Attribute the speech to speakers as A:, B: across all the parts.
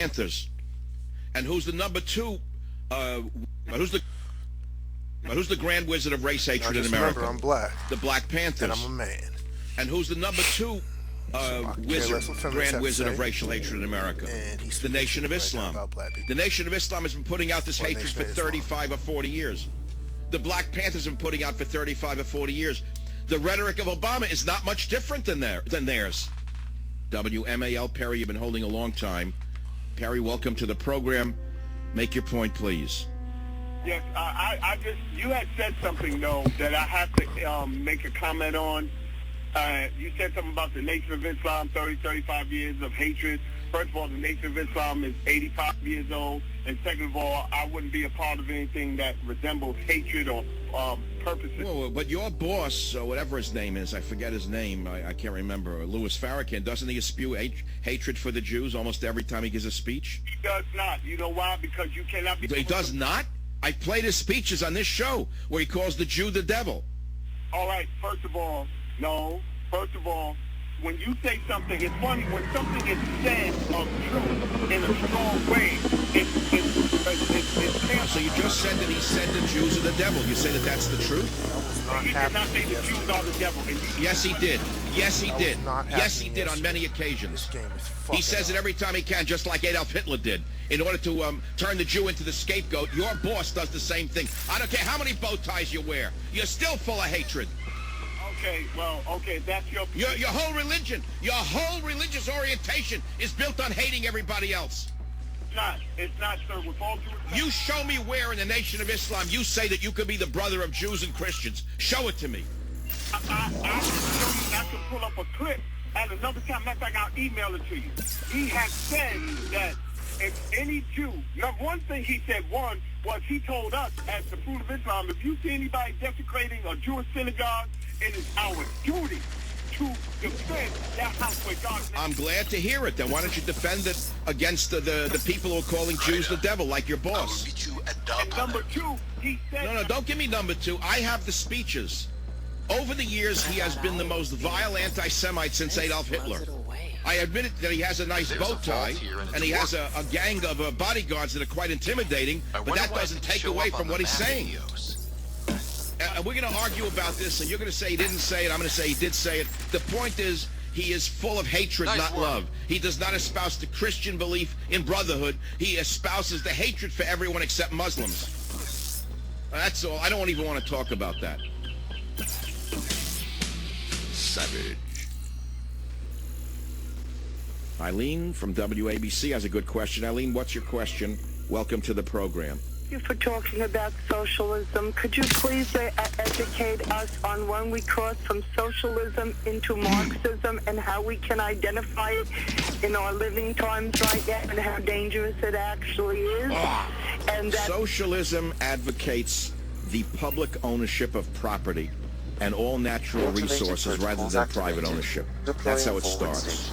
A: Panthers. And who's the number two? Who's the grand wizard of race hatred in America?
B: Remember, I'm black.
A: The Black Panthers.
B: And I'm a man.
A: And who's the number two grand wizard of racial hatred in America? The Nation of Islam. The Nation of Islam has been putting out this hatred for 35 or 40 years. The Black Panthers have been putting out for 35 or 40 years. The rhetoric of Obama is not much different than theirs. WMAL Perry, you've been holding a long time. Perry, welcome to the program. Make your point, please.
C: Yes, you had said something, though, that I have to make a comment on. You said something about the Nation of Islam, 35 years of hatred. First of all, the Nation of Islam is 85 years old. And second of all, I wouldn't be a part of anything that resembles hatred or purposes.
A: Whoa, but your boss, whatever his name is, I forget his name, I can't remember, Louis Farrakhan, doesn't he spew hatred for the Jews almost every time he gives a speech?
C: He does not. You know why? Because you cannot be...
A: He does not? I played his speeches on this show where he calls the Jew the devil.
C: All right, first of all, no. First of all, when you say something, it's funny, when something is said of truth in a strong way, it's
A: so you just said that he said the Jews are the devil. You say that that's the truth?
C: He did not say the Jews are the devil.
A: Yes, he did. Yes, he did. Yes, he did on many occasions. He says it every time he can, just like Adolf Hitler did, in order to turn the Jew into the scapegoat. Your boss does the same thing. I don't care how many bow ties you wear. You're still full of hatred.
C: Okay, well, okay, that's your...
A: Your whole religion, your whole religious orientation is built on hating everybody else.
C: It's not, sir. With all due respect...
A: You show me where in the Nation of Islam you say that you could be the brother of Jews and Christians. Show it to me.
C: I can show you, I can pull up a clip at another time. Matter of fact, I'll email it to you. He has said that if any Jew... Number one thing he said, was he told us as the Fruit of Islam, if you see anybody desecrating a Jewish synagogue, it is our duty to defend that house where God...
A: I'm glad to hear it. Then why don't you defend it against the people who are calling Jews the devil, like your boss?
C: And number two, he said...
A: No, don't give me number two. I have the speeches. Over the years, he has been the most vile anti-Semite since Adolf Hitler. I admit that he has a nice bow tie, and he has a gang of bodyguards that are quite intimidating, but that doesn't take away from what he's saying. And we're going to argue about this, and you're going to say he didn't say it, I'm going to say he did say it. The point is, he is full of hatred, not love. He does not espouse the Christian belief in brotherhood. He espouses the hatred for everyone except Muslims. That's all. I don't even want to talk about that. Savage. Eileen from WABC has a good question. Eileen, what's your question? Welcome to the program.
D: Thank you for talking about socialism. Could you please educate us on when we cross from socialism into Marxism and how we can identify it in our living times right now and how dangerous it actually is? And that
A: socialism advocates the public ownership of property and all natural resources rather than private ownership. That's how it starts.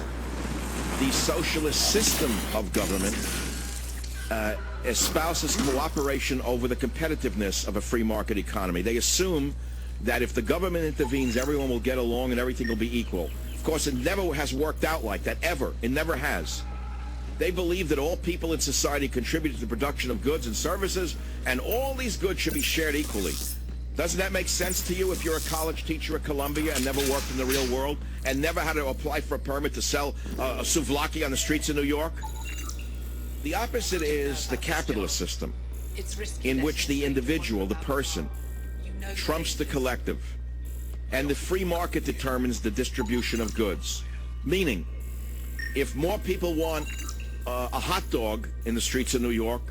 A: The socialist system of government espouses cooperation over the competitiveness of a free market economy. They assume that if the government intervenes, everyone will get along and everything will be equal. Of course, it never has worked out like that, ever. It never has. They believe that all people in society contribute to the production of goods and services, and all these goods should be shared equally. Doesn't that make sense to you if you're a college teacher at Columbia and never worked in the real world and never had to apply for a permit to sell a souvlaki on the streets of New York? The opposite is the capitalist system, in which the individual, the person, trumps the collective, and the free market determines the distribution of goods. Meaning, if more people want a hot dog in the streets of New York,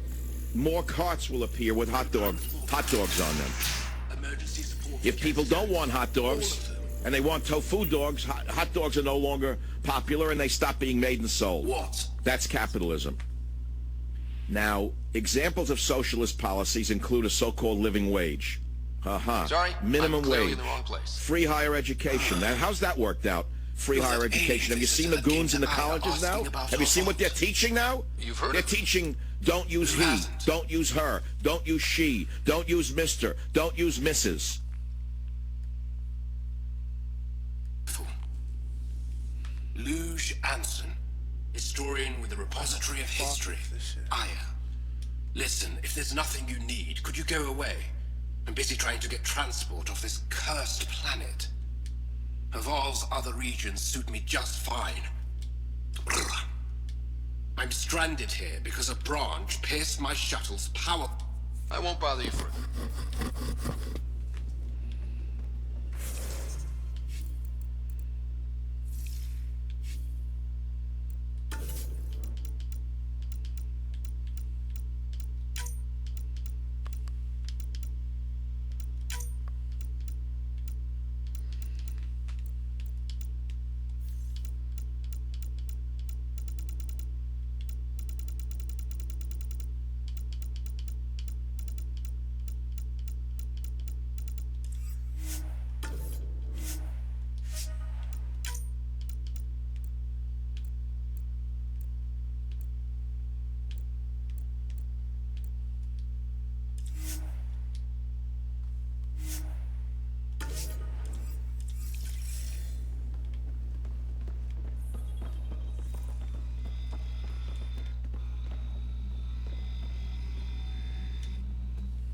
A: more carts will appear with hot dogs on them. If people don't want hot dogs and they want tofu dogs, hot dogs are no longer popular and they stop being made and sold. That's capitalism. Now, examples of socialist policies include a so-called living wage. Minimum wage.
E: In the wrong place.
A: Free higher education. Now, how's that worked out? Free higher education. Have you seen the goons in the colleges now? Have you seen what they're teaching now? They're teaching don't use he, don't use her, don't use she, don't use Mr., don't use Mrs.
E: Luge Anson
B: Historian with the repository of history. Aya. Listen, if there's nothing you need, could you go away? I'm busy trying to get transport off this cursed planet. Haval's other regions suit me just fine. Brr. I'm stranded here because a branch pierced my shuttle's power.
E: I won't bother you further.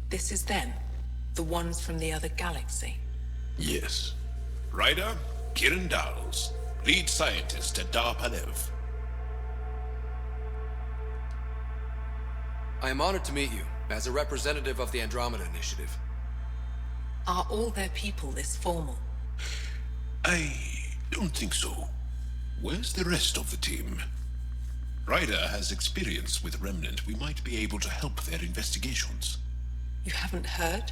F: This is them, the ones from the other galaxy.
G: Yes. Ryder, Kiran Dowles, lead scientist at Dar-Palev.
E: I am honored to meet you, as a representative of the Andromeda Initiative.
F: Are all their people this formal?
G: I don't think so. Where's the rest of the team? Ryder has experience with Remnant. We might be able to help their investigations.
F: You haven't heard?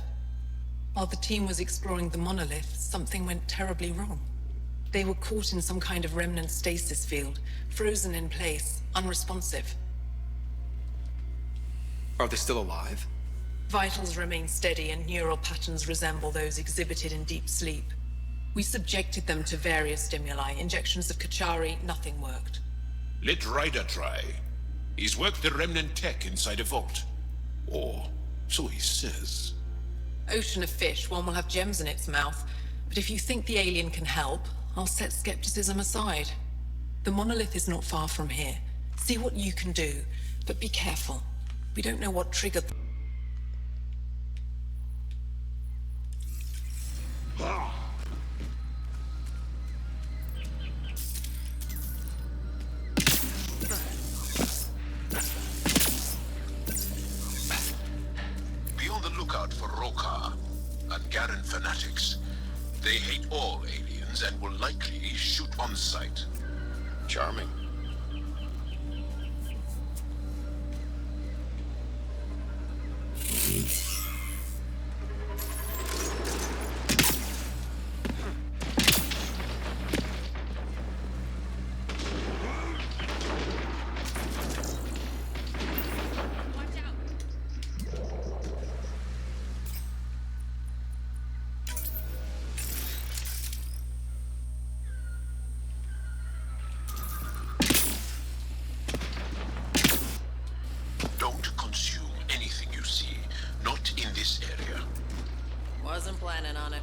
F: While the team was exploring the monolith, something went terribly wrong. They were caught in some kind of remnant stasis field, frozen in place, unresponsive.
E: Are they still alive?
F: Vitals remain steady and neural patterns resemble those exhibited in deep sleep. We subjected them to various stimuli, injections of Kachari, nothing worked.
G: Let Ryder try. He's worked the Remnant tech inside a vault. Or so he says.
F: Ocean of fish, one will have gems in its mouth. But if you think the alien can help, I'll set skepticism aside. The monolith is not far from here. See what you can do, but be careful. We don't know what triggered them.
G: Be on the lookout for Rokar and Garen fanatics. They hate all aliens and will likely shoot on sight.
E: Charming.
G: Don't consume anything you see, not in this area.
F: Wasn't planning on it.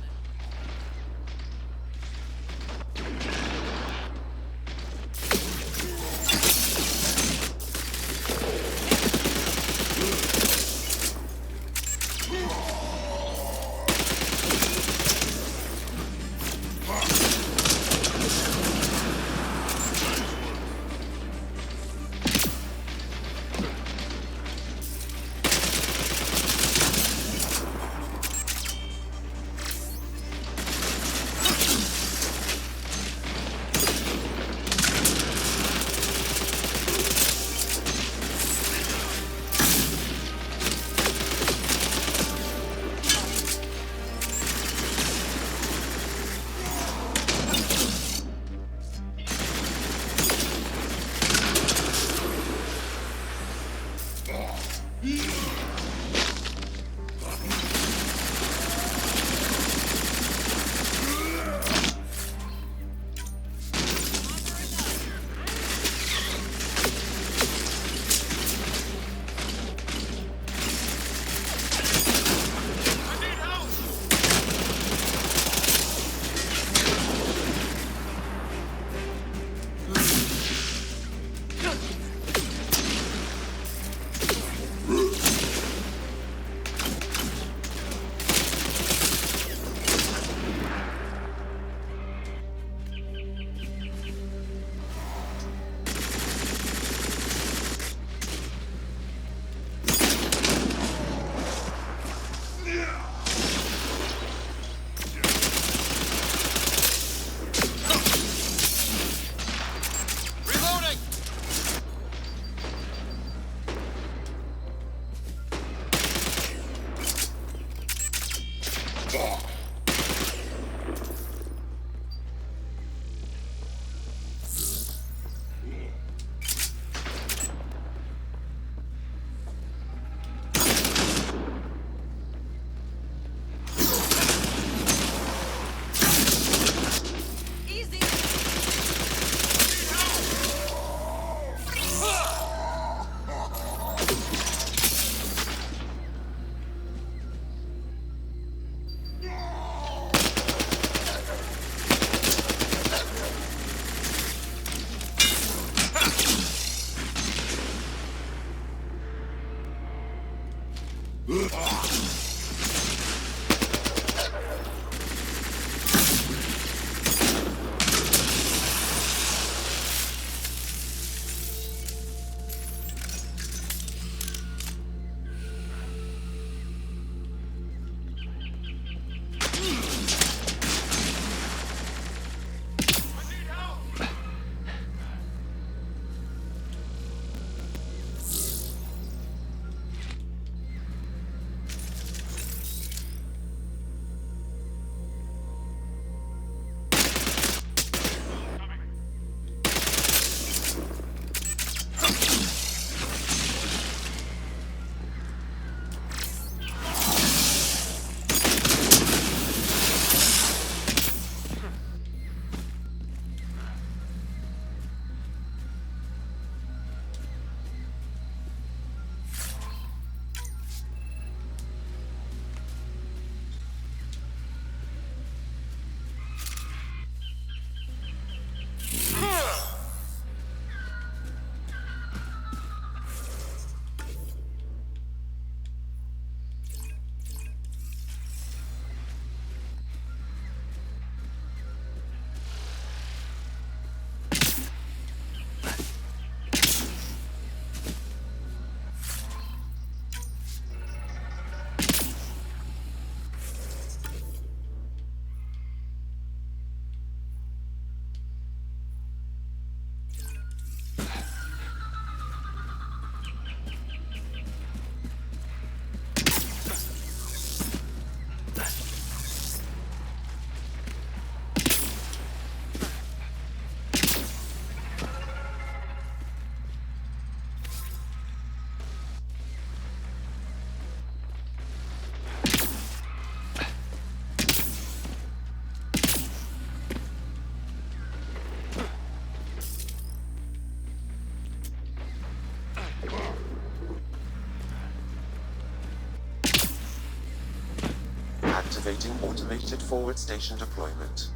H: Activating automated forward station deployment.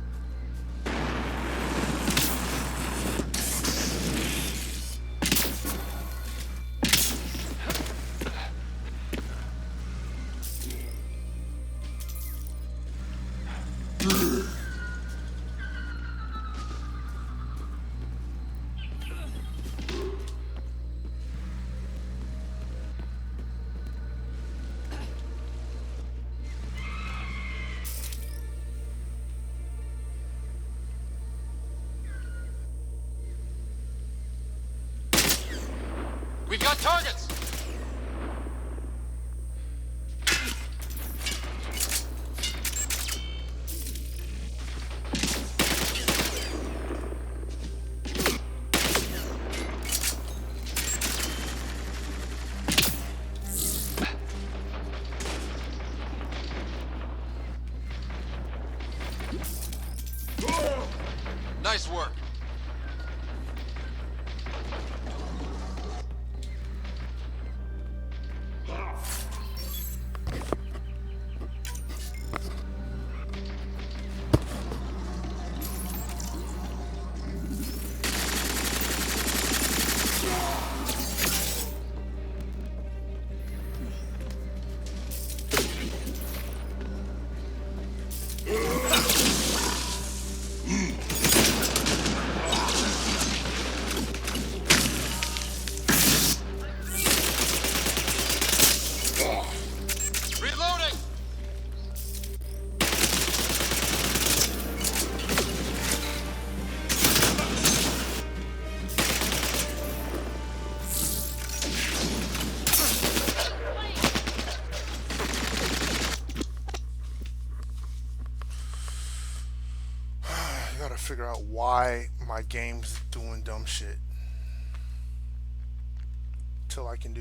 E: We've got targets! Nice work. Reloading!
I: I gotta figure out why my game's doing dumb shit till I can do